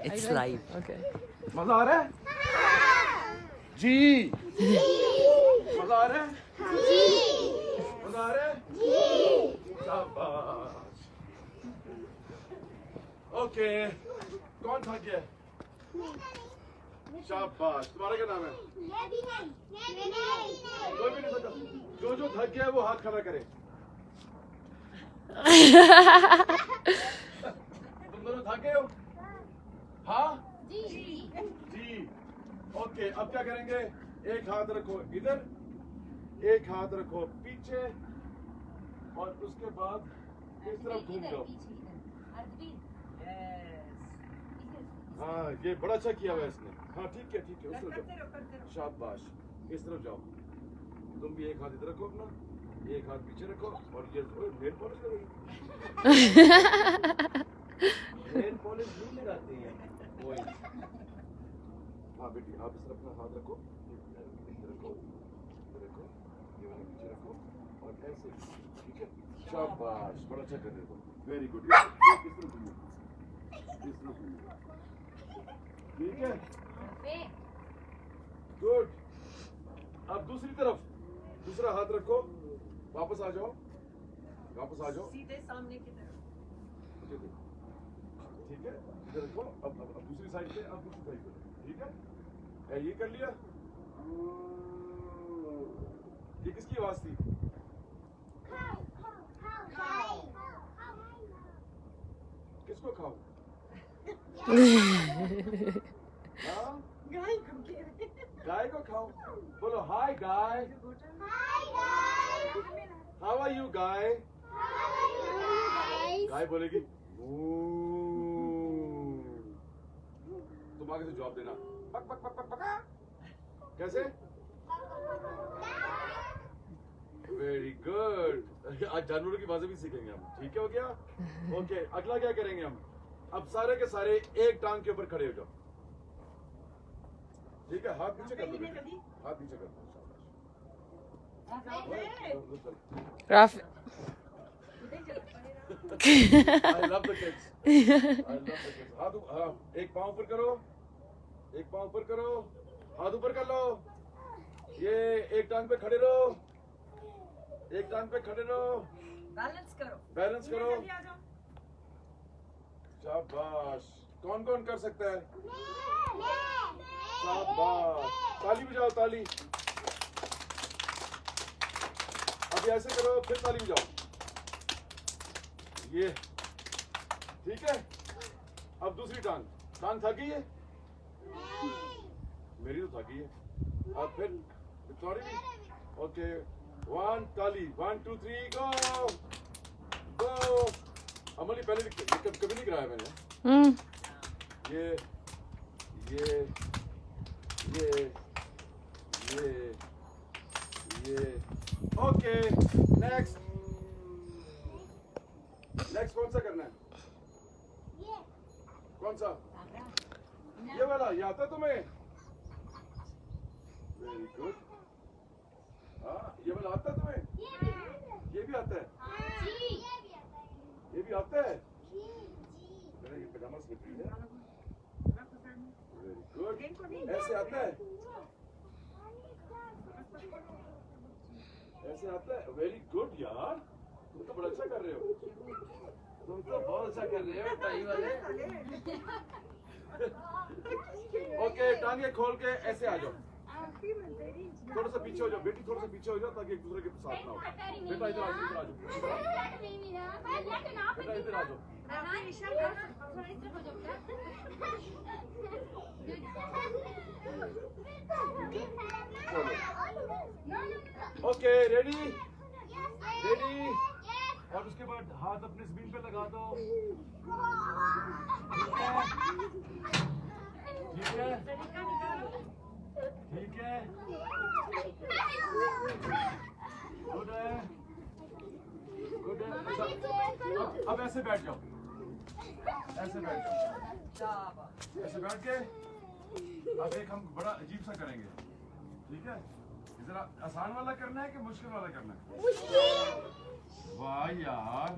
It's live. Okay. मजा आ रहा है? जी। मजा आ रहा है? जी। मजा आ रहा है? जी। शाबाश। ओके। कौन थक गया? शाबाश। तुम्हारा क्या नाम है? कोई भी नहीं थका। जो थक गया है वो हाथ खड़ा करे। तुम दोनों थक गए हो? हाँ? जी। ओके, अब क्या करेंगे? एक हाथ रखो इधर, एक हाथ रखो पीछे, और उसके बाद इस तरफ घूम जाओ। हाँ, ये बड़ा अच्छा किया हुआ है इसने। हाँ ठीक है, उस तरफ जाओ। शाबाश, इस तरफ जाओ। तुम भी एक हाथ इधर रखो अपना, एक हाथ पीछे रखो, और ये नेल पॉलिश लगाइए। नेल पॉलिश नहीं लगाते हैं कोई। हाँ बेटी, आप इस तरफ अपना हाथ रखो, इधर रखो, ये वाला पीछे रखो, और ऐसे, ठीक है? शाबाश, बड़ा अच्छा कर रहे हो, वेरी गुड। इस तरफ घूमिए, ठीक है? गुड। अब दूसरी तरफ, दूसरा हाथ रखो, वापस आ जाओ, सीधे सामने की तरफ, ठीक है? इधर रखो। अब दूसरी साइड पे, अब दूसरी साइड पे, ठीक है? ये कर लिया। ये किसकी आवाज थी? किसको खाओ? गाय को खाओ। बोलो हाय गाय। हाउ आर यू गाय? गाय बोलेगी तुम आगे से जवाब देना, पक पक पक पक पक। कैसे? Very good. आज जानवरों की आवाजें भी सीखेंगे हम, ठीक है? हो गया? ओके, अगला क्या करेंगे हम? अब सारे के सारे एक टांग के ऊपर खड़े हो जाओ, ठीक है? हाथ पीछे कर दो, हाथ पीछे कर दो। I love the kids. हाँ, एक पाँव ऊपर करो, हाथ ऊपर कर लो। ये एक टांग पे खड़े रहो, बैलेंस करो। शाबाश। कौन कर सकता है? शाबाश। ताली बजाओ, ताली। अभी ऐसे करो, फिर ताली बजाओ। ये ठीक है? अब दूसरी टांग थकी है? मेरी तो थकी है। अब फिर थोड़ी भी। ओके, 1 ताली, 1 2 3 गो। अमली पहले कभी नहीं कराया मैंने। ये ओके। नेक्स्ट कौन सा करना है? कौन सा? ये वाला, ये आता है तुम्हें? Very good. हाँ, ये वाला आता है तुम्हें? ये भी आता है? ये भी आता है? मेरा ये पजामा स्लिपरी है। Very good. ऐसे आता है? ऐसे आता है? वेरी गुड यार, तुम तो बड़ा अच्छा कर रहे हो। तुम तो बहुत अच्छा कर रहे हो टाई वाले। ओके, टांगे खोल के ऐसे आ जाओ। थोड़ा सा पीछे हो जाओ बेटी, थोड़ा सा पीछे हो जाओ ताकि एक दूसरे के साथ ना हो। बेटा इधर आ जाओ, बेटा इधर आ जाओ। Okay, ready? और उसके बाद हाथ अपने जमीन पे लगा दो। ठीक है? गुड है। अब ऐसे बैठ जाओ, ऐसे बैठ के अब एक हम बड़ा अजीब सा करेंगे, ठीक है? जरा आसान वाला करना है कि मुश्किल वाला करना है? वाह यार,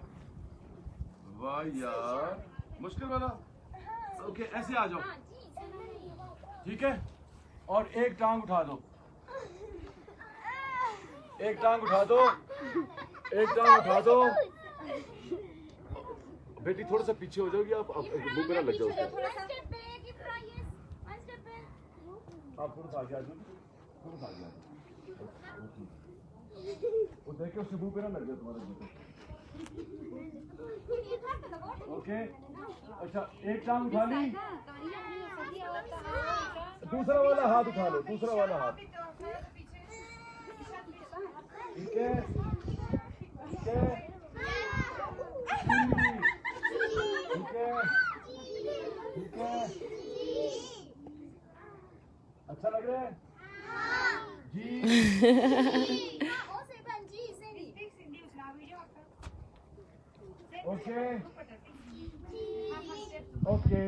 मुश्किल वाला? ओके, ऐसे आ जाओ, ठीक है? और एक टांग उठा दो, एक टांग उठा दो, एक टांग उठा दो। बेटी थोड़ा सा पीछे हो जाओगी आप मुंह पे ना लग जाओ। आप थोड़ा सा आगे आ जाओ, थोड़ा सा आगे आ जाओ। वो देखे उससे मुंह पे ना लग जाए तुम्हारे मुंह पे। ओके, अच्छा एक टांग उठा ली, दूसरा वाला हाथ उठा लो, दूसरा वाला हाथ, ठीक है, ठीक है, ठीक है, ठीक है, अच्छा लग रहा है जी? Okay, okay.